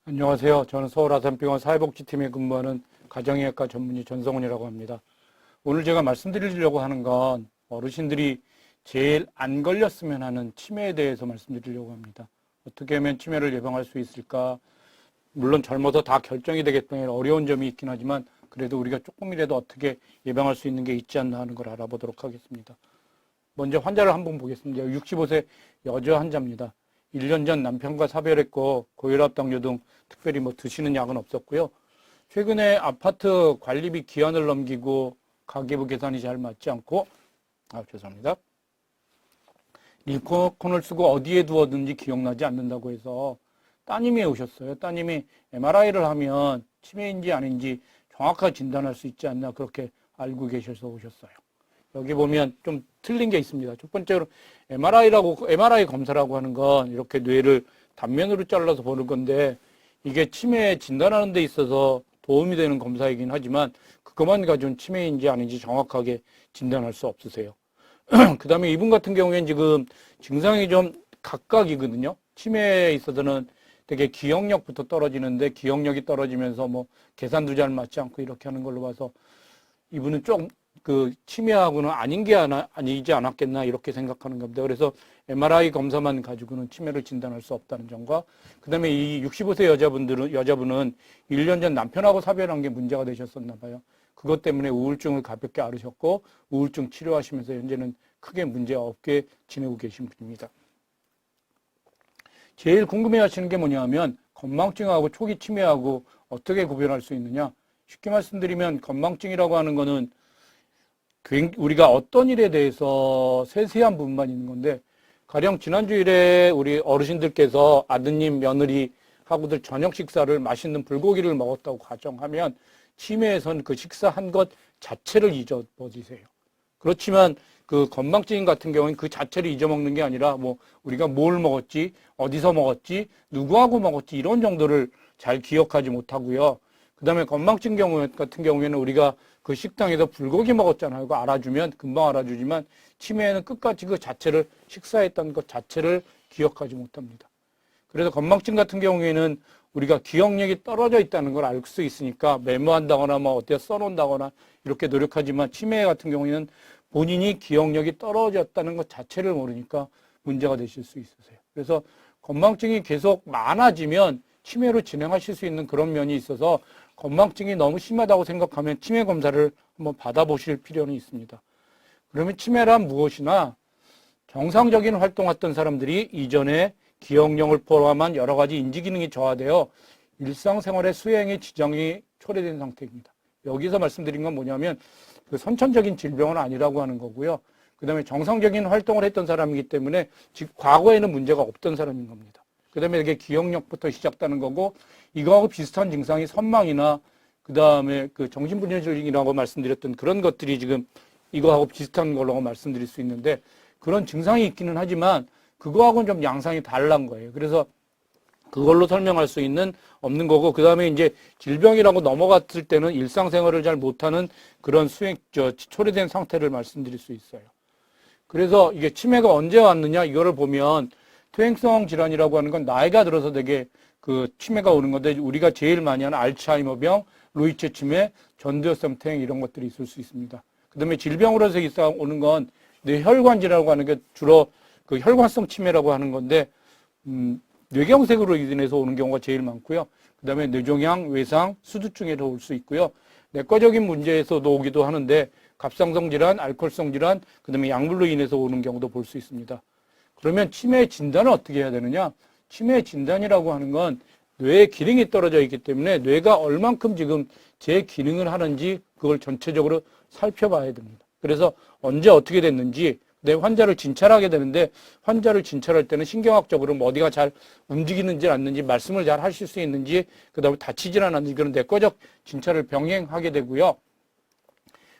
안녕하세요. 저는 서울 아산병원 사회복지팀에 근무하는 가정의학과 전문의 전성훈이라고 합니다. 오늘 제가 말씀드리려고 하는 건 어르신들이 제일 안 걸렸으면 하는 치매에 대해서 말씀드리려고 합니다. 어떻게 하면 치매를 예방할 수 있을까? 물론 젊어서 다 결정이 되기 때문에 어려운 점이 있긴 하지만 그래도 우리가 조금이라도 어떻게 예방할 수 있는 게 있지 않나 하는 걸 알아보도록 하겠습니다. 먼저 환자를 한번 보겠습니다. 65세 여자 환자입니다. 1년 전 남편과 사별했고 고혈압, 당뇨 등 특별히 드시는 약은 없었고요. 최근에 아파트 관리비 기한을 넘기고 가계부 계산이 잘 맞지 않고 죄송합니다. 리모컨을 쓰고 어디에 두었는지 기억나지 않는다고 해서 따님이 오셨어요. 따님이 MRI를 하면 치매인지 아닌지 정확하게 진단할 수 있지 않나 그렇게 알고 계셔서 오셨어요. 여기 보면 좀 틀린 게 있습니다. 첫 번째로 MRI 검사라고 하는 건 이렇게 뇌를 단면으로 잘라서 보는 건데 이게 치매 진단하는 데 있어서 도움이 되는 검사이긴 하지만 그것만 가지고는 치매인지 아닌지 정확하게 진단할 수 없으세요. 그 다음에 이분 같은 경우에는 지금 증상이 좀 각각이거든요. 치매에 있어서는 되게 기억력부터 떨어지는데 기억력이 떨어지면서 계산도 잘 맞지 않고 이렇게 하는 걸로 봐서 이분은 좀 치매하고는 아니지 않았겠나 이렇게 생각하는 겁니다. 그래서 MRI 검사만 가지고는 치매를 진단할 수 없다는 점과 그다음에 이 65세 여자분은 1년 전 남편하고 사별한 게 문제가 되셨었나 봐요. 그것 때문에 우울증을 가볍게 앓으셨고 우울증 치료하시면서 현재는 크게 문제 없게 지내고 계신 분입니다. 제일 궁금해 하시는 게 뭐냐면 건망증하고 초기 치매하고 어떻게 구별할 수 있느냐. 쉽게 말씀드리면 건망증이라고 하는 거는 우리가 어떤 일에 대해서 세세한 부분만 있는 건데 가령 지난주일에 우리 어르신들께서 아드님, 며느리하고들 저녁 식사를 맛있는 불고기를 먹었다고 가정하면 치매에선 그 식사한 것 자체를 잊어버리세요. 그렇지만 그 건망증 같은 경우는 그 자체를 잊어먹는 게 아니라 우리가 뭘 먹었지, 어디서 먹었지, 누구하고 먹었지 이런 정도를 잘 기억하지 못하고요. 그 다음에 건망증 같은 경우에는 우리가 그 식당에서 불고기 먹었잖아요. 그거 알아주면 금방 알아주지만 치매에는 끝까지 그 자체를 식사했던 것 자체를 기억하지 못합니다. 그래서 건망증 같은 경우에는 우리가 기억력이 떨어져 있다는 걸 알 수 있으니까 메모한다거나 어디에 써놓는다거나 이렇게 노력하지만 치매 같은 경우에는 본인이 기억력이 떨어졌다는 것 자체를 모르니까 문제가 되실 수 있으세요. 그래서 건망증이 계속 많아지면 치매로 진행하실 수 있는 그런 면이 있어서 건망증이 너무 심하다고 생각하면 치매 검사를 한번 받아보실 필요는 있습니다. 그러면 치매란 무엇이나 정상적인 활동했던 사람들이 이전에 기억력을 포함한 여러 가지 인지기능이 저하되어 일상생활의 수행에 지장이 초래된 상태입니다. 여기서 말씀드린 건 뭐냐면 그 선천적인 질병은 아니라고 하는 거고요. 그 다음에 정상적인 활동을 했던 사람이기 때문에 과거에는 문제가 없던 사람인 겁니다. 그 다음에 이게 기억력부터 시작되는 거고 이거하고 비슷한 증상이 선망이나 그 다음에 그 정신분열증이라고 말씀드렸던 그런 것들이 지금 이거하고 비슷한 걸로 말씀드릴 수 있는데 그런 증상이 있기는 하지만 그거하고는 좀 양상이 다른 거예요. 그래서 그걸로 설명할 수 있는 없는 거고 그 다음에 이제 질병이라고 넘어갔을 때는 일상생활을 잘 못하는 그런 초래된 상태를 말씀드릴 수 있어요. 그래서 이게 치매가 언제 왔느냐 이거를 보면 퇴행성 질환이라고 하는 건 나이가 들어서 되게 그 치매가 오는 건데 우리가 제일 많이 하는 알츠하이머병, 로이체 치매, 전두엽성 퇴행 이런 것들이 있을 수 있습니다. 그 다음에 질병으로서 오는 건 뇌혈관질이라고 하는 게 주로 그 혈관성 치매라고 하는 건데 뇌경색으로 인해서 오는 경우가 제일 많고요. 그 다음에 뇌종양, 외상, 수두증에서 올 수 있고요. 내과적인 문제에서도 오기도 하는데 갑상선 질환, 알코올성 질환, 그 다음에 약물로 인해서 오는 경우도 볼 수 있습니다. 그러면 치매 진단을 어떻게 해야 되느냐? 치매 진단이라고 하는 건 뇌의 기능이 떨어져 있기 때문에 뇌가 얼만큼 지금 제 기능을 하는지 그걸 전체적으로 살펴봐야 됩니다. 그래서 언제 어떻게 됐는지 내 환자를 진찰하게 되는데 환자를 진찰할 때는 신경학적으로 어디가 잘 움직이는지 않는지 말씀을 잘 하실 수 있는지 그다음에 다치질 않았는지 그런 내과적 진찰을 병행하게 되고요.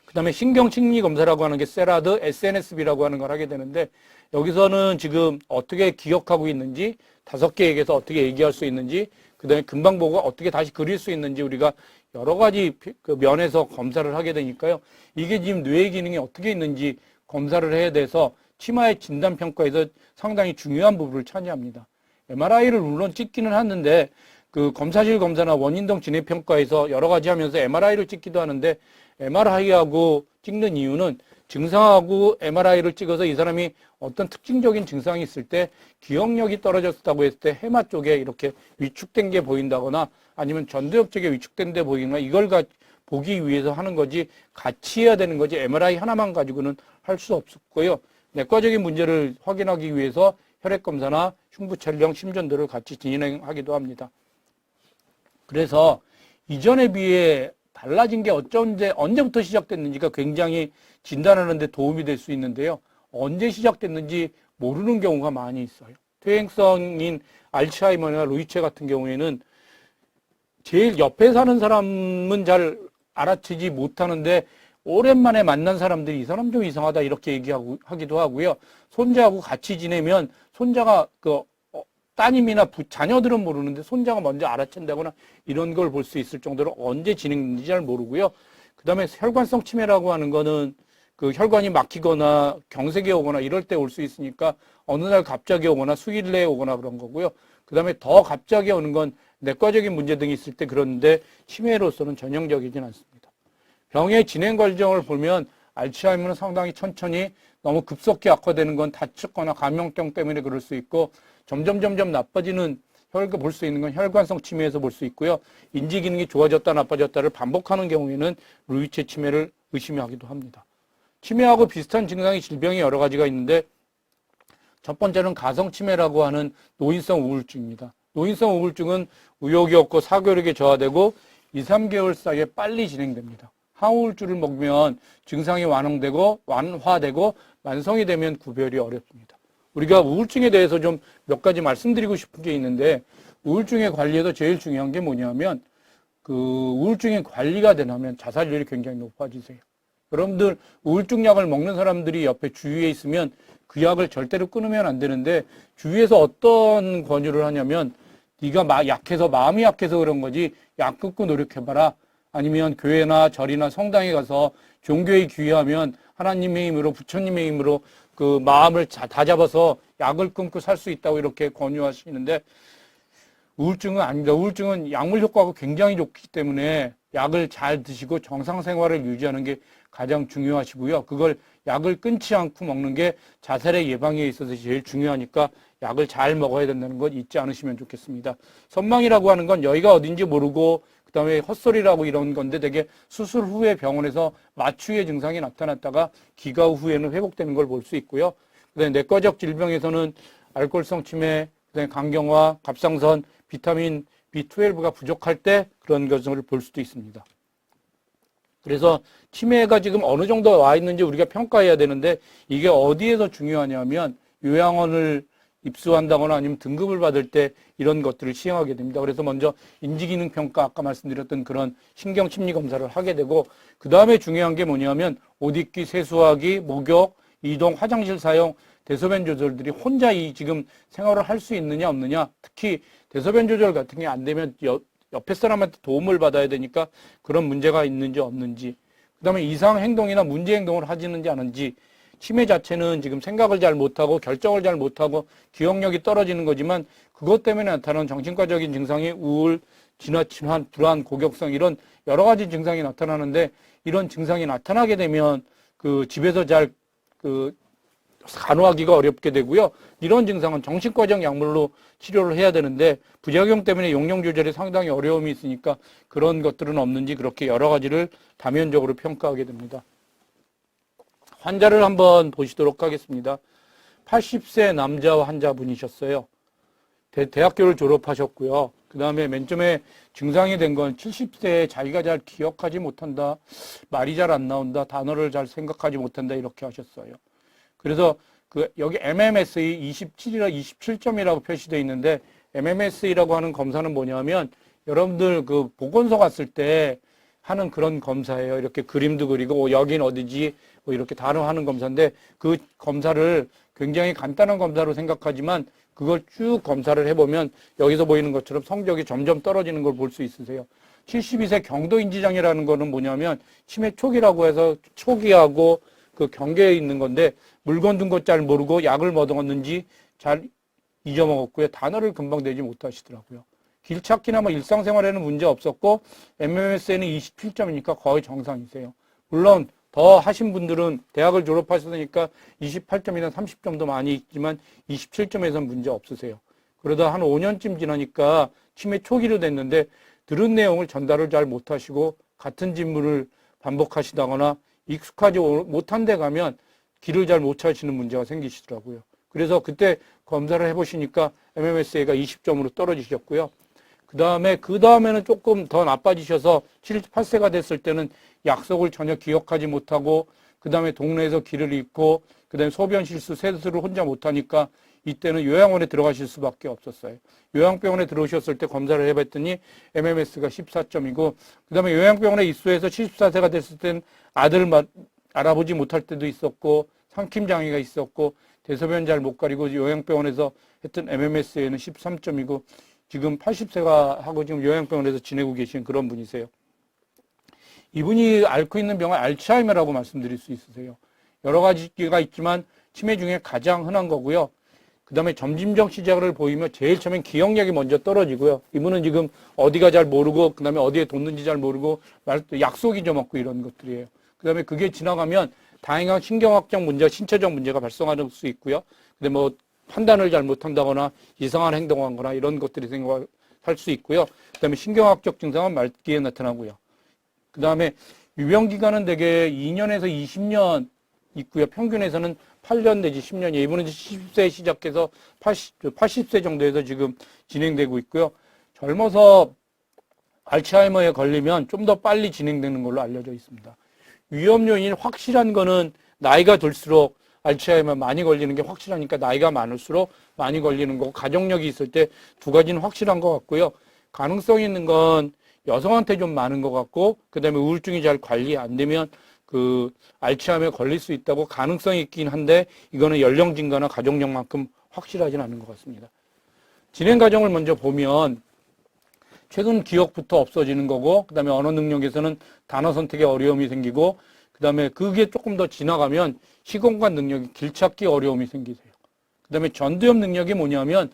그다음에 신경심리검사라고 하는 게 세라드, SNSB라고 하는 걸 하게 되는데 여기서는 지금 어떻게 기억하고 있는지 5개 얘기해서 어떻게 얘기할 수 있는지 그다음에 금방 보고 어떻게 다시 그릴 수 있는지 우리가 여러 가지 그 면에서 검사를 하게 되니까요. 이게 지금 뇌의 기능이 어떻게 있는지 검사를 해야 돼서 치매의 진단평가에서 상당히 중요한 부분을 차지합니다. MRI를 물론 찍기는 하는데 그 검사실 검사나 원인동 진행평가에서 여러 가지 하면서 MRI를 찍기도 하는데 MRI하고 찍는 이유는 증상하고 MRI를 찍어서 이 사람이 어떤 특징적인 증상이 있을 때 기억력이 떨어졌다고 했을 때 해마 쪽에 이렇게 위축된 게 보인다거나 아니면 전두엽 쪽에 위축된 데 보이거나 이걸 보기 위해서 하는 거지 같이 해야 되는 거지 MRI 하나만 가지고는 할 수 없었고요. 내과적인 문제를 확인하기 위해서 혈액검사나 흉부 촬영, 심전도를 같이 진행하기도 합니다. 그래서 이전에 비해 달라진 게 언제부터 시작됐는지가 굉장히 진단하는 데 도움이 될 수 있는데요. 언제 시작됐는지 모르는 경우가 많이 있어요. 퇴행성인 알츠하이머나 루이체 같은 경우에는 제일 옆에 사는 사람은 잘 알아채지 못하는데 오랜만에 만난 사람들이 이 사람 좀 이상하다 이렇게 하기도 하고요. 손자하고 같이 지내면 손자가 따님이나 자녀들은 모르는데 손자가 먼저 알아챈다거나 이런 걸 볼 수 있을 정도로 언제 진행됐는지 잘 모르고요. 그 다음에 혈관성 치매라고 하는 거는 그 혈관이 막히거나 경색이 오거나 이럴 때 올 수 있으니까 어느 날 갑자기 오거나 수일 내에 오거나 그런 거고요. 그 다음에 더 갑자기 오는 건 내과적인 문제 등이 있을 때 그런데 치매로서는 전형적이진 않습니다. 병의 진행 과정을 보면 알츠하이머는 상당히 천천히 너무 급속히 악화되는 건 다쳤거나 감염병 때문에 그럴 수 있고 점점 나빠지는 볼 수 있는 건 혈관성 치매에서 볼 수 있고요. 인지 기능이 좋아졌다 나빠졌다를 반복하는 경우에는 루이체 치매를 의심하기도 합니다. 치매하고 비슷한 증상의 질병이 여러 가지가 있는데 첫 번째는 가성치매라고 하는 노인성 우울증입니다. 노인성 우울증은 의욕이 없고 사교력이 저하되고 2, 3개월 사이에 빨리 진행됩니다. 항우울주를 먹으면 증상이 완화되고 만성이 되면 구별이 어렵습니다. 우리가 우울증에 대해서 좀 몇 가지 말씀드리고 싶은 게 있는데 우울증의 관리에서 제일 중요한 게 뭐냐면 그 우울증이 관리가 되면 자살률이 굉장히 높아지세요. 여러분들 우울증 약을 먹는 사람들이 옆에 주위에 있으면 그 약을 절대로 끊으면 안 되는데 주위에서 어떤 권유를 하냐면 네가 마음이 약해서 그런 거지 약 끊고 노력해봐라. 아니면 교회나 절이나 성당에 가서 종교에 귀의하면 하나님의 힘으로 부처님의 힘으로 그 마음을 다 잡아서 약을 끊고 살 수 있다고 이렇게 권유하시는데 우울증은 아닙니다. 우울증은 약물 효과가 굉장히 좋기 때문에 약을 잘 드시고 정상 생활을 유지하는 게 가장 중요하시고요. 그걸 약을 끊지 않고 먹는 게 자살의 예방에 있어서 제일 중요하니까 약을 잘 먹어야 된다는 것 잊지 않으시면 좋겠습니다. 선망이라고 하는 건 여기가 어딘지 모르고 그다음에 헛소리라고 이런 건데 되게 수술 후에 병원에서 마취의 증상이 나타났다가 기가 후에는 회복되는 걸 볼 수 있고요. 그다음에 내과적 질병에서는 알코올성 치매, 그다음에 간경화, 갑상선, 비타민 B12가 부족할 때 그런 것을 볼 수도 있습니다. 그래서 치매가 지금 어느 정도 와 있는지 우리가 평가해야 되는데 이게 어디에서 중요하냐면 요양원을 입수한다거나 아니면 등급을 받을 때 이런 것들을 시행하게 됩니다. 그래서 먼저 인지기능 평가 아까 말씀드렸던 그런 신경심리 검사를 하게 되고 그 다음에 중요한 게 뭐냐면 옷 입기, 세수하기, 목욕, 이동, 화장실 사용, 대소변 조절들이 혼자 지금 생활을 할 수 있느냐 없느냐 특히 대소변 조절 같은 게 안 되면 옆에 사람한테 도움을 받아야 되니까 그런 문제가 있는지 없는지 그 다음에 이상 행동이나 문제 행동을 하지는지 않은지 치매 자체는 지금 생각을 잘 못하고 결정을 잘 못하고 기억력이 떨어지는 거지만 그것 때문에 나타나는 정신과적인 증상이 우울, 지나친 불안, 고격성 이런 여러 가지 증상이 나타나는데 이런 증상이 나타나게 되면 그 집에서 잘 간호하기가 어렵게 되고요. 이런 증상은 정신과적 약물로 치료를 해야 되는데 부작용 때문에 용량 조절에 상당히 어려움이 있으니까 그런 것들은 없는지 그렇게 여러 가지를 다면적으로 평가하게 됩니다. 환자를 한번 보시도록 하겠습니다. 80세 남자 환자분이셨어요. 대학교를 졸업하셨고요. 그 다음에 맨 처음에 증상이 된 건 70세에 자기가 잘 기억하지 못한다. 말이 잘 안 나온다. 단어를 잘 생각하지 못한다. 이렇게 하셨어요. 그래서 여기 MMSE 27점이라고 표시되어 있는데 MMSE라고 하는 검사는 뭐냐면 여러분들 그 보건소 갔을 때 하는 그런 검사예요. 이렇게 그림도 그리고 여긴 어디지 뭐 이렇게 단어하는 검사인데 그 검사를 굉장히 간단한 검사로 생각하지만 그걸 쭉 검사를 해보면 여기서 보이는 것처럼 성적이 점점 떨어지는 걸 볼 수 있으세요. 72세 경도인지장애라는 거는 뭐냐면 치매 초기라고 해서 초기하고 그 경계에 있는 건데 물건 둔 것 잘 모르고 약을 뭐 먹었는지 잘 잊어먹었고요. 단어를 금방 내지 못하시더라고요. 길 찾기나 뭐 일상생활에는 문제 없었고 MMS에는 27점이니까 거의 정상이세요. 물론 더 하신 분들은 대학을 졸업하셨으니까 28점이나 30점도 많이 있지만 27점에선 문제 없으세요. 그러다 한 5년쯤 지나니까 치매 초기로 됐는데 들은 내용을 전달을 잘 못하시고 같은 질문을 반복하시다거나 익숙하지 못한 데 가면 길을 잘 못 찾으시는 문제가 생기시더라고요. 그래서 그때 검사를 해보시니까 MMSA가 20점으로 떨어지셨고요. 그 다음에는 조금 더 나빠지셔서 78세가 됐을 때는 약속을 전혀 기억하지 못하고, 그 다음에 동네에서 길을 잃고, 그 다음에 소변 실수, 세수를 혼자 못하니까 이때는 요양원에 들어가실 수밖에 없었어요. 요양병원에 들어오셨을 때 검사를 해봤더니 MMS가 14점이고, 그 다음에 요양병원에 입소해서 74세가 됐을 때는 아들을 알아보지 못할 때도 있었고, 삼킴장애가 있었고, 대소변 잘 못 가리고 요양병원에서 했던 MMS에는 13점이고, 지금 80세가 하고 지금 요양병원에서 지내고 계신 그런 분이세요. 이분이 앓고 있는 병은 알츠하이머라고 말씀드릴 수 있으세요. 여러 가지가 있지만 치매 중에 가장 흔한 거고요. 그 다음에 점진적 시작을 보이면 제일 처음엔 기억력이 먼저 떨어지고요. 이분은 지금 어디가 잘 모르고, 그 다음에 어디에 뒀는지 잘 모르고, 약속 잊어먹고 이런 것들이에요. 그 다음에 그게 지나가면 다양한 신경학적 문제, 신체적 문제가 발생할 수 있고요. 근데 뭐 판단을 잘 못한다거나 이상한 행동하거나 이런 것들이 생각할 수 있고요. 그 다음에 신경학적 증상은 말기에 나타나고요. 그 다음에 유병기간은 대개 2년에서 20년 있고요. 평균에서는 8년 내지 10년이에요. 이분은 70세 시작해서 80세 정도에서 지금 진행되고 있고요. 젊어서 알츠하이머에 걸리면 좀 더 빨리 진행되는 걸로 알려져 있습니다. 위험 요인이 확실한 거는 나이가 들수록 알츠하이머 많이 걸리는 게 확실하니까 나이가 많을수록 많이 걸리는 거고, 가족력이 있을 때 두 가지는 확실한 것 같고요. 가능성 있는 건 여성한테 좀 많은 것 같고, 그 다음에 우울증이 잘 관리 안 되면 그 알츠하이머에 걸릴 수 있다고 가능성이 있긴 한데, 이거는 연령 증가나 가족력만큼 확실하진 않은 것 같습니다. 진행 과정을 먼저 보면 최근 기억부터 없어지는 거고, 그 다음에 언어 능력에서는 단어 선택에 어려움이 생기고, 그 다음에 그게 조금 더 지나가면 시공간 능력이 길찾기 어려움이 생기세요. 그 다음에 전두엽 능력이 뭐냐면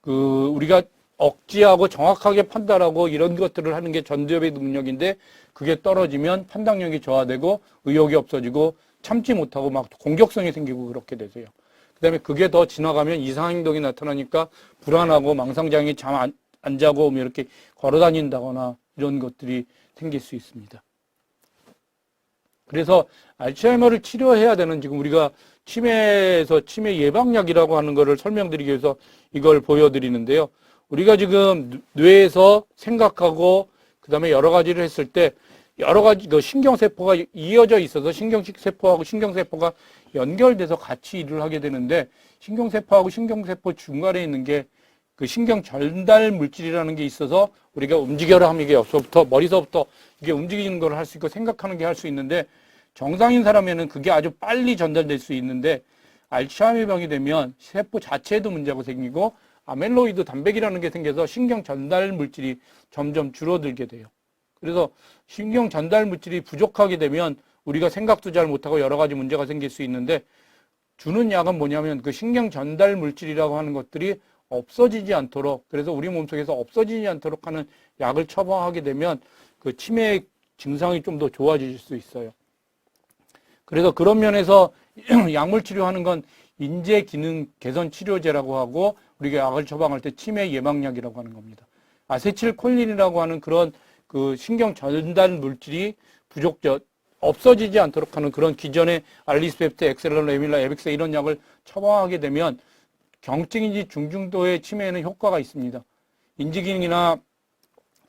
우리가 억지하고 정확하게 판단하고 이런 것들을 하는 게 전두엽의 능력인데, 그게 떨어지면 판단력이 저하되고 의욕이 없어지고 참지 못하고 막 공격성이 생기고 그렇게 되세요. 그 다음에 그게 더 지나가면 이상 행동이 나타나니까 불안하고 망상장애, 잠 안 자고 뭐 이렇게 걸어 다닌다거나 이런 것들이 생길 수 있습니다. 그래서 알츠하이머를 치료해야 되는, 지금 우리가 치매에서 치매 예방약이라고 하는 거를 설명드리기 위해서 이걸 보여드리는데요. 우리가 지금 뇌에서 생각하고 그 다음에 여러 가지를 했을 때 여러 가지 그 신경세포가 이어져 있어서 신경세포하고 신경세포가 연결돼서 같이 일을 하게 되는데, 신경세포하고 신경세포 중간에 있는 게 그 신경 전달 물질이라는 게 있어서 우리가 움직여라 하면 이게 머리서부터 이게 움직이는 걸 할 수 있고 생각하는 게 할 수 있는데, 정상인 사람에는 그게 아주 빨리 전달될 수 있는데, 알츠하이머 병이 되면 세포 자체에도 문제가 생기고 아멜로이드 단백이라는 게 생겨서 신경 전달 물질이 점점 줄어들게 돼요. 그래서 신경 전달 물질이 부족하게 되면 우리가 생각도 잘 못하고 여러 가지 문제가 생길 수 있는데, 주는 약은 뭐냐면 그 신경 전달 물질이라고 하는 것들이 없어지지 않도록, 그래서 우리 몸속에서 없어지지 않도록 하는 약을 처방하게 되면 그 치매 증상이 좀 더 좋아질 수 있어요. 그래서 그런 면에서 약물 치료하는 건 인재 기능 개선 치료제라고 하고, 우리가 약을 처방할 때 치매 예방약이라고 하는 겁니다. 아세틸콜린이라고 하는 그런 그 신경 전달 물질이 없어지지 않도록 하는 그런 기존의 알리스펩트, 엑셀런, 에밀라, 에빅스 이런 약을 처방하게 되면 경증인지 중증도의 치매에는 효과가 있습니다. 인지기능이나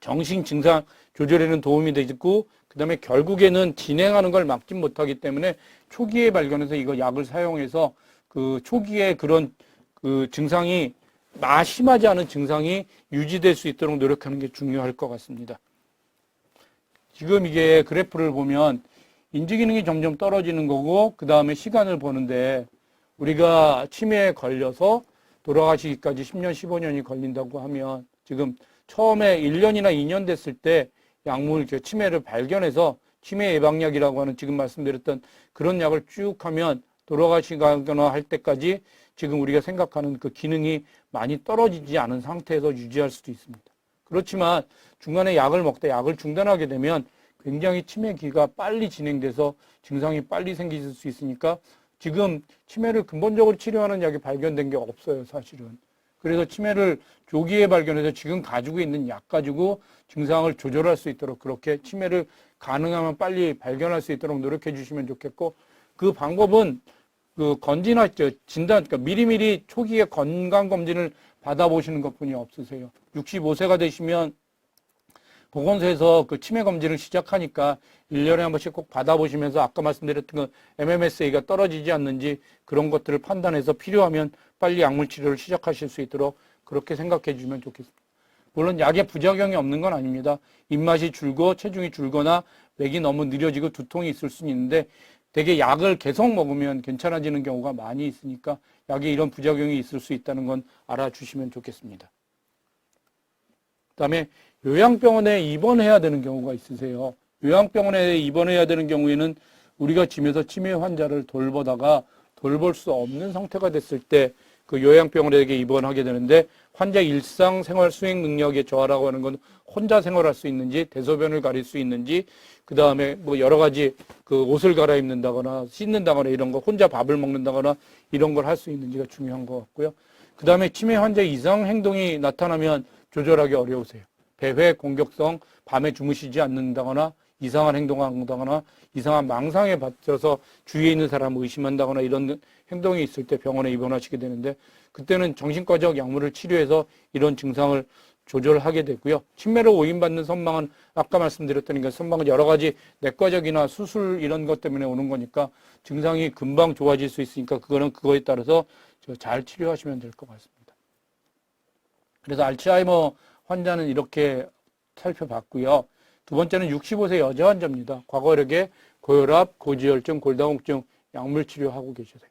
정신 증상 조절에는 도움이 되고, 그 다음에 결국에는 진행하는 걸 막지 못하기 때문에 초기에 발견해서 이거 약을 사용해서 그 초기에 그런 그 증상이 심하지 않은 증상이 유지될 수 있도록 노력하는 게 중요할 것 같습니다. 지금 이게 그래프를 보면 인지기능이 점점 떨어지는 거고, 그 다음에 시간을 보는데, 우리가 치매에 걸려서 돌아가시기까지 10년, 15년이 걸린다고 하면, 지금 처음에 1년이나 2년 됐을 때 약물, 치매를 발견해서 치매 예방약이라고 하는 지금 말씀드렸던 그런 약을 쭉 하면 돌아가시거나 할 때까지 지금 우리가 생각하는 그 기능이 많이 떨어지지 않은 상태에서 유지할 수도 있습니다. 그렇지만 중간에 약을 먹다 약을 중단하게 되면 굉장히 치매기가 빨리 진행돼서 증상이 빨리 생길 수 있으니까 지금 치매를 근본적으로 치료하는 약이 발견된 게 없어요, 사실은. 그래서 치매를 조기에 발견해서 지금 가지고 있는 약 가지고 증상을 조절할 수 있도록 그렇게 치매를 가능하면 빨리 발견할 수 있도록 노력해 주시면 좋겠고, 그 방법은 그 진단, 그러니까 미리미리 초기에 건강검진을 받아보시는 것뿐이 없으세요. 65세가 되시면 보건소에서 그 치매 검진을 시작하니까 1년에 한 번씩 꼭 받아보시면서 아까 말씀드렸던 그 MMSA가 떨어지지 않는지 그런 것들을 판단해서 필요하면 빨리 약물 치료를 시작하실 수 있도록 그렇게 생각해 주시면 좋겠습니다. 물론 약에 부작용이 없는 건 아닙니다. 입맛이 줄고 체중이 줄거나 맥이 너무 느려지고 두통이 있을 수는 있는데 되게 약을 계속 먹으면 괜찮아지는 경우가 많이 있으니까 약에 이런 부작용이 있을 수 있다는 건 알아주시면 좋겠습니다. 그다음에 요양병원에 입원해야 되는 경우가 있으세요. 요양병원에 입원해야 되는 경우에는 우리가 집에서 치매 환자를 돌보다가 돌볼 수 없는 상태가 됐을 때 그 요양병원에 입원하게 되는데 환자 일상생활 수행 능력의 저하라고 하는 건 혼자 생활할 수 있는지 대소변을 가릴 수 있는지 그다음에 뭐 여러 가지 그 옷을 갈아입는다거나 씻는다거나 이런 거 혼자 밥을 먹는다거나 이런 걸 할 수 있는지가 중요한 것 같고요. 그다음에 치매 환자 이상 행동이 나타나면 조절하기 어려우세요. 배회 공격성, 밤에 주무시지 않는다거나 이상한 행동을 한다거나 이상한 망상에 받쳐서 주위에 있는 사람을 의심한다거나 이런 행동이 있을 때 병원에 입원하시게 되는데 그때는 정신과적 약물을 치료해서 이런 증상을 조절하게 되고요. 치매로 오인받는 선망은 아까 말씀드렸던 게 선망은 여러 가지 내과적이나 수술 이런 것 때문에 오는 거니까 증상이 금방 좋아질 수 있으니까 그거는 그거에 따라서 잘 치료하시면 될 것 같습니다. 그래서 알츠하이머 환자는 이렇게 살펴봤고요. 두 번째는 65세 여자 환자입니다. 과거력에 고혈압, 고지혈증, 골다공증 약물 치료하고 계세요.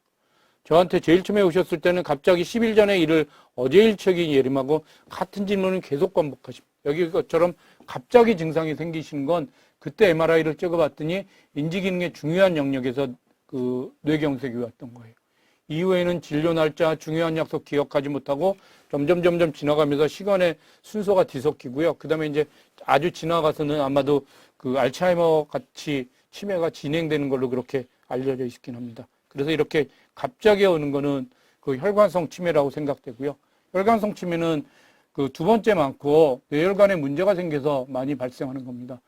저한테 제일 처음에 오셨을 때는 갑자기 10일 전에 일을 어제 일처리 예림하고 같은 질문을 계속 반복하십니다. 여기 것처럼 갑자기 증상이 생기시는 건 그때 MRI를 찍어봤더니 인지기능의 중요한 영역에서 그 뇌경색이 왔던 거예요. 이후에는 진료 날짜, 중요한 약속 기억하지 못하고 점점 지나가면서 시간의 순서가 뒤섞이고요. 그 다음에 이제 아주 지나가서는 아마도 그 알츠하이머 같이 치매가 진행되는 걸로 그렇게 알려져 있긴 합니다. 그래서 이렇게 갑자기 오는 거는 그 혈관성 치매라고 생각되고요. 혈관성 치매는 그 두 번째 많고 뇌혈관에 문제가 생겨서 많이 발생하는 겁니다.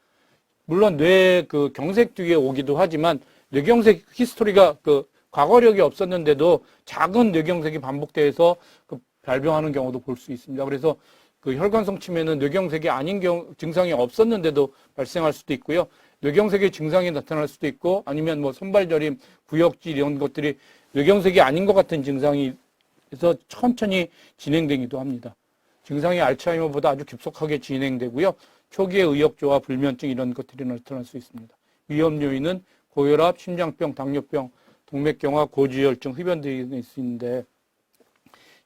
물론 뇌 그 경색 뒤에 오기도 하지만 뇌경색 히스토리가 그 과거력이 없었는데도 작은 뇌경색이 반복돼서 그 발병하는 경우도 볼 수 있습니다. 그래서 그 혈관성 치매는 뇌경색이 아닌 증상이 없었는데도 발생할 수도 있고요. 뇌경색의 증상이 나타날 수도 있고 아니면 뭐 손발저림, 구역질 이런 것들이 뇌경색이 아닌 것 같은 증상이 해서 천천히 진행되기도 합니다. 증상이 알츠하이머보다 아주 급속하게 진행되고요. 초기에 의욕저하, 불면증 이런 것들이 나타날 수 있습니다. 위험 요인은 고혈압, 심장병, 당뇨병, 동맥경화, 고지혈증, 흡연 등이 있는데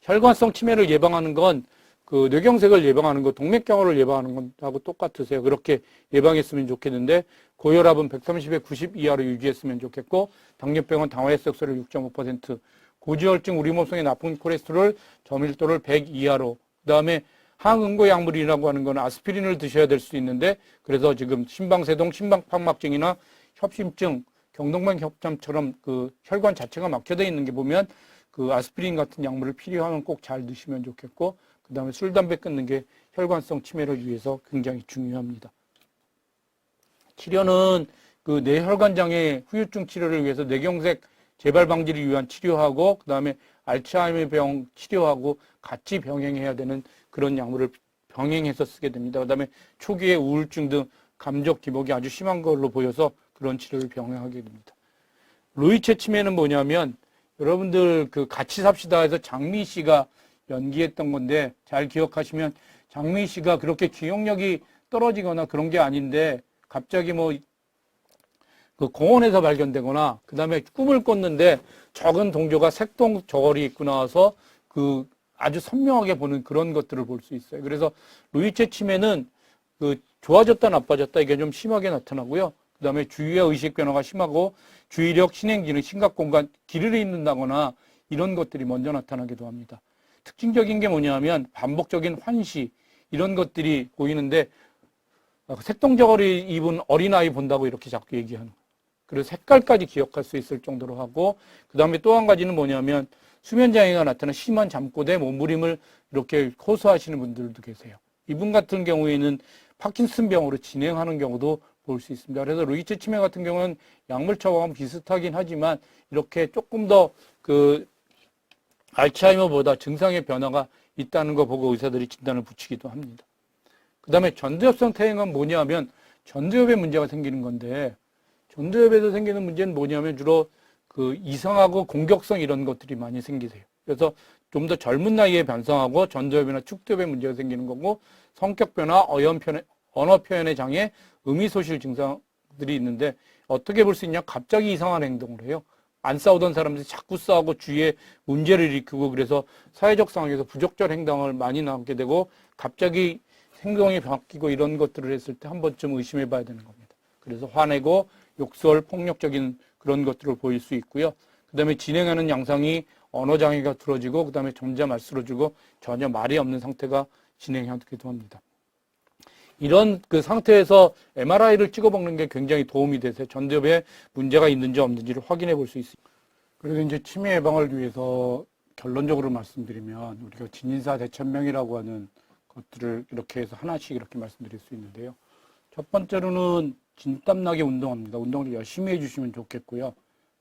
혈관성 치매를 예방하는 건 그 뇌경색을 예방하는 거, 동맥경화를 예방하는 것하고 똑같으세요. 그렇게 예방했으면 좋겠는데 고혈압은 130에 90 이하로 유지했으면 좋겠고 당뇨병은 당화혈색소를 6.5%, 고지혈증, 우리 몸속의 나쁜 콜레스테롤 저밀도를 100 이하로 그다음에 항응고 약물이라고 하는 건 아스피린을 드셔야 될 수 있는데 그래서 지금 심방세동, 심방판막증이나 협심증, 경동맥 협jam처럼 그 혈관 자체가 막혀져 있는 게 보면 그 아스피린 같은 약물을 필요하면 꼭 잘 드시면 좋겠고 그 다음에 술, 담배 끊는 게 혈관성 치매를 위해서 굉장히 중요합니다. 치료는 그 뇌혈관장애 후유증 치료를 위해서 뇌경색 재발 방지를 위한 치료하고 그 다음에 알츠하이머병 치료하고 같이 병행해야 되는 그런 약물을 병행해서 쓰게 됩니다. 그 다음에 초기에 우울증 등 감정 기복이 아주 심한 걸로 보여서 그런 치료를 병행하게 됩니다. 루이체 치매는 뭐냐면 여러분들 그 같이 삽시다 해서 장미 씨가 연기했던 건데 잘 기억하시면 장미 씨가 그렇게 기억력이 떨어지거나 그런 게 아닌데 갑자기 뭐 그 공원에서 발견되거나 그 다음에 꿈을 꿨는데 적은 동조가 색동 저걸이 입고 나와서 그 아주 선명하게 보는 그런 것들을 볼 수 있어요. 그래서 루이체 치매는 그 좋아졌다 나빠졌다 이게 좀 심하게 나타나고요. 그 다음에 주의와 의식 변화가 심하고 주의력, 신행기능, 심각공간, 길을 잃는다거나 이런 것들이 먼저 나타나기도 합니다. 특징적인 게 뭐냐면 반복적인 환시, 이런 것들이 보이는데 색동저고리 입은 어린아이 본다고 이렇게 자꾸 얘기하는 거예요. 그래서 색깔까지 기억할 수 있을 정도로 하고 그 다음에 또 한 가지는 뭐냐면 수면장애가 나타난 심한 잠꼬대, 몸부림을 이렇게 호소하시는 분들도 계세요. 이분 같은 경우에는 파킨슨병으로 진행하는 경우도 볼 수 있습니다. 그래서 루이츠 치매 같은 경우는 약물 처방은 비슷하긴 하지만 이렇게 조금 더 그 알츠하이머보다 증상의 변화가 있다는 거 보고 의사들이 진단을 붙이기도 합니다. 그 다음에 전두엽성 퇴행은 뭐냐면 전두엽에 문제가 생기는 건데 전두엽에서 생기는 문제는 뭐냐면 주로 그 이상하고 공격성 이런 것들이 많이 생기세요. 그래서 좀 더 젊은 나이에 변성하고 전두엽이나 축두엽에 문제가 생기는 거고 성격 변화, 언어 표현의 장애, 의미소실 증상들이 있는데 어떻게 볼 수 있냐? 갑자기 이상한 행동을 해요. 안 싸우던 사람들이 자꾸 싸우고 주위에 문제를 일으키고 그래서 사회적 상황에서 부적절 행동을 많이 나오게 되고 갑자기 행동이 바뀌고 이런 것들을 했을 때 한 번쯤 의심해 봐야 되는 겁니다. 그래서 화내고 욕설, 폭력적인 그런 것들을 보일 수 있고요. 그 다음에 진행하는 양상이 언어장애가 들어지고 그 다음에 점점 말쓰러지고 전혀 말이 없는 상태가 진행하기도 합니다. 이런 그 상태에서 MRI를 찍어보는 게 굉장히 도움이 돼서 전두엽에 문제가 있는지 없는지를 확인해 볼 수 있습니다. 그래서 이제 치매 예방을 위해서 결론적으로 말씀드리면 우리가 진인사 대천명이라고 하는 것들을 이렇게 해서 하나씩 이렇게 말씀드릴 수 있는데요. 첫 번째로는 진땀나게 운동합니다. 운동을 열심히 해주시면 좋겠고요.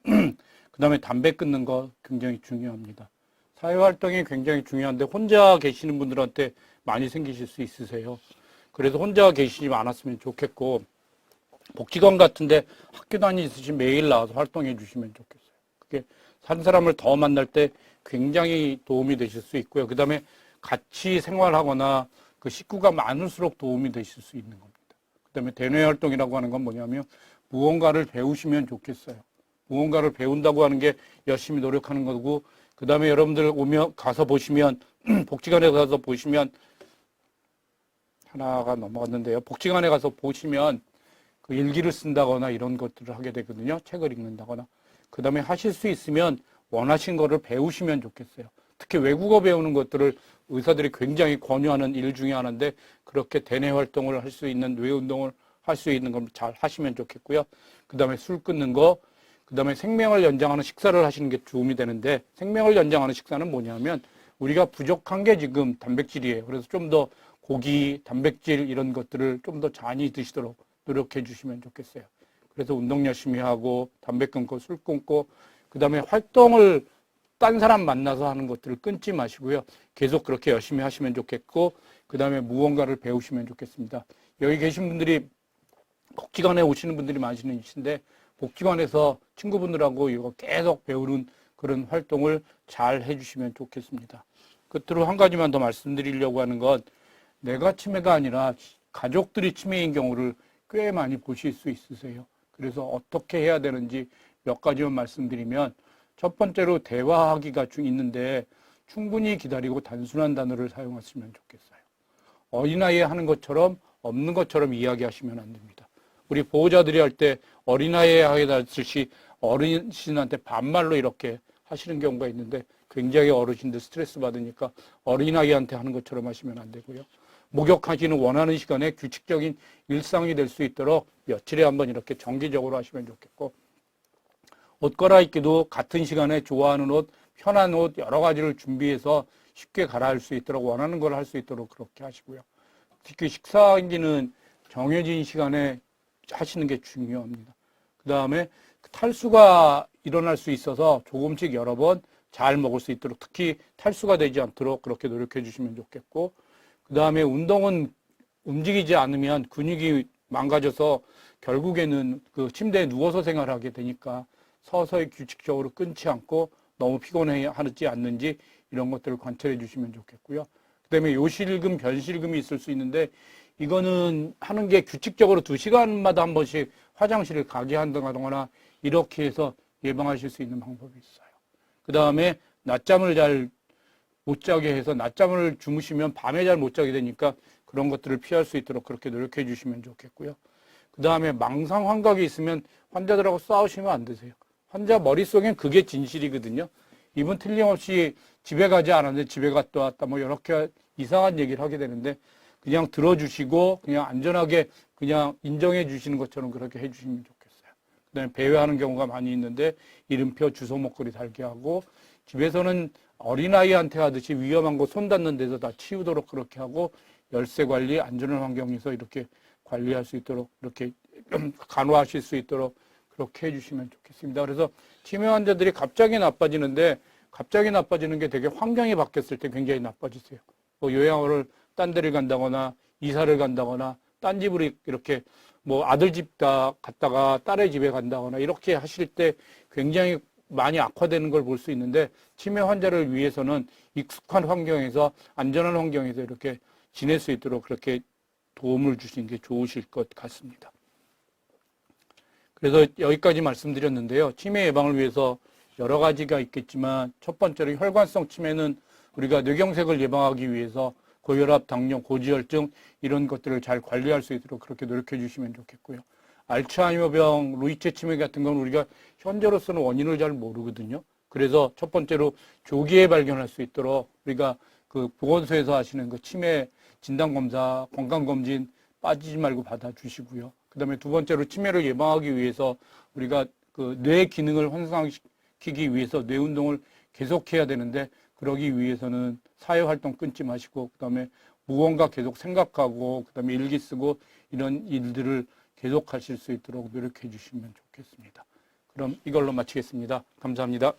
그 다음에 담배 끊는 거 굉장히 중요합니다. 사회활동이 굉장히 중요한데 혼자 계시는 분들한테 많이 생기실 수 있으세요. 그래서 혼자 계시지 않았으면 좋겠고 복지관 같은데 학교 다니듯이 매일 나와서 활동해 주시면 좋겠어요. 그게 한 사람을 더 만날 때 굉장히 도움이 되실 수 있고요. 그 다음에 같이 생활하거나 그 식구가 많을수록 도움이 되실 수 있는 겁니다. 그 다음에 대뇌 활동이라고 하는 건 뭐냐면 무언가를 배우시면 좋겠어요. 무언가를 배운다고 하는 게 열심히 노력하는 거고 그 다음에 여러분들 오면 가서 보시면 복지관에 가서 보시면 하나가 넘어갔는데요. 복지관에 가서 보시면 그 일기를 쓴다거나 이런 것들을 하게 되거든요. 책을 읽는다거나. 그 다음에 하실 수 있으면 원하신 거를 배우시면 좋겠어요. 특히 외국어 배우는 것들을 의사들이 굉장히 권유하는 일 중에 하나인데 그렇게 대뇌 활동을 할 수 있는 뇌 운동을 할 수 있는 걸 잘 하시면 좋겠고요. 그 다음에 술 끊는 거, 그 다음에 생명을 연장하는 식사를 하시는 게 도움이 되는데 생명을 연장하는 식사는 뭐냐면 우리가 부족한 게 지금 단백질이에요. 그래서 좀 더 고기, 단백질 이런 것들을 좀 더 많이 드시도록 노력해 주시면 좋겠어요. 그래서 운동 열심히 하고 담배 끊고 술 끊고 그 다음에 활동을 딴 사람 만나서 하는 것들을 끊지 마시고요. 계속 그렇게 열심히 하시면 좋겠고 그 다음에 무언가를 배우시면 좋겠습니다. 여기 계신 분들이 복지관에 오시는 분들이 많으신데 복지관에서 친구분들하고 이거 계속 배우는 그런 활동을 잘 해주시면 좋겠습니다. 끝으로 한 가지만 더 말씀드리려고 하는 건 내가 치매가 아니라 가족들이 치매인 경우를 꽤 많이 보실 수 있으세요. 그래서 어떻게 해야 되는지 몇 가지만 말씀드리면 첫 번째로 대화하기가 있는데 충분히 기다리고 단순한 단어를 사용하시면 좋겠어요. 어린아이에 하는 것처럼 없는 것처럼 이야기하시면 안 됩니다. 우리 보호자들이 할 때 어린아이에 하듯이 어르신한테 반말로 이렇게 하시는 경우가 있는데 굉장히 어르신들 스트레스 받으니까 어린아이한테 하는 것처럼 하시면 안 되고요. 목욕하시는 원하는 시간에 규칙적인 일상이 될 수 있도록 며칠에 한번 이렇게 정기적으로 하시면 좋겠고 옷 갈아입기도 같은 시간에 좋아하는 옷, 편한 옷 여러 가지를 준비해서 쉽게 갈아입을 수 있도록 원하는 걸 할 수 있도록 그렇게 하시고요. 특히 식사기는 정해진 시간에 하시는 게 중요합니다. 그 다음에 탈수가 일어날 수 있어서 조금씩 여러 번 잘 먹을 수 있도록 특히 탈수가 되지 않도록 그렇게 노력해 주시면 좋겠고 그 다음에 운동은 움직이지 않으면 근육이 망가져서 결국에는 그 침대에 누워서 생활하게 되니까 서서히 규칙적으로 끊지 않고 너무 피곤해하지 않는지 이런 것들을 관찰해 주시면 좋겠고요. 그 다음에 요실금, 변실금이 있을 수 있는데 이거는 하는 게 규칙적으로 2시간마다 한 번씩 화장실을 가게 한다거나 이렇게 해서 예방하실 수 있는 방법이 있어요. 그 다음에 낮잠을 잘 못 자게 해서 낮잠을 주무시면 밤에 잘 못 자게 되니까 그런 것들을 피할 수 있도록 그렇게 노력해 주시면 좋겠고요. 그 다음에 망상 환각이 있으면 환자들하고 싸우시면 안 되세요. 환자 머릿속엔 그게 진실이거든요. 이분 틀림없이 집에 가지 않았는데 집에 갔다 왔다 뭐 이렇게 이상한 얘기를 하게 되는데 그냥 들어주시고 그냥 안전하게 그냥 인정해 주시는 것처럼 그렇게 해주시면 좋겠어요. 그다음에 배회하는 경우가 많이 있는데 이름표, 주소, 목걸이 달게 하고 집에서는 어린아이한테 하듯이 위험한 거 손 닿는 데서 다 치우도록 그렇게 하고 열쇠 관리, 안전한 환경에서 이렇게 관리할 수 있도록 이렇게 간호하실 수 있도록 그렇게 해주시면 좋겠습니다. 그래서 치매 환자들이 갑자기 나빠지는데 갑자기 나빠지는 게 되게 환경이 바뀌었을 때 굉장히 나빠지세요. 뭐 요양원을 딴 데를 간다거나 이사를 간다거나 딴 집으로 이렇게 뭐 아들 집 갔다가 딸의 집에 간다거나 이렇게 하실 때 굉장히 많이 악화되는 걸 볼 수 있는데 치매 환자를 위해서는 익숙한 환경에서 안전한 환경에서 이렇게 지낼 수 있도록 그렇게 도움을 주시는 게 좋으실 것 같습니다. 그래서 여기까지 말씀드렸는데요. 치매 예방을 위해서 여러 가지가 있겠지만 첫 번째로 혈관성 치매는 우리가 뇌경색을 예방하기 위해서 고혈압, 당뇨, 고지혈증 이런 것들을 잘 관리할 수 있도록 그렇게 노력해 주시면 좋겠고요. 알츠하이머병, 루이체 치매 같은 건 우리가 현재로서는 원인을 잘 모르거든요. 그래서 첫 번째로 조기에 발견할 수 있도록 우리가 그 보건소에서 하시는 그 치매 진단검사, 건강검진 빠지지 말고 받아주시고요. 그 다음에 두 번째로 치매를 예방하기 위해서 우리가 그 뇌 기능을 향상시키기 위해서 뇌 운동을 계속해야 되는데 그러기 위해서는 사회활동 끊지 마시고 그 다음에 무언가 계속 생각하고 그 다음에 일기 쓰고 이런 일들을 계속하실 수 있도록 노력해 주시면 좋겠습니다. 그럼 이걸로 마치겠습니다. 감사합니다.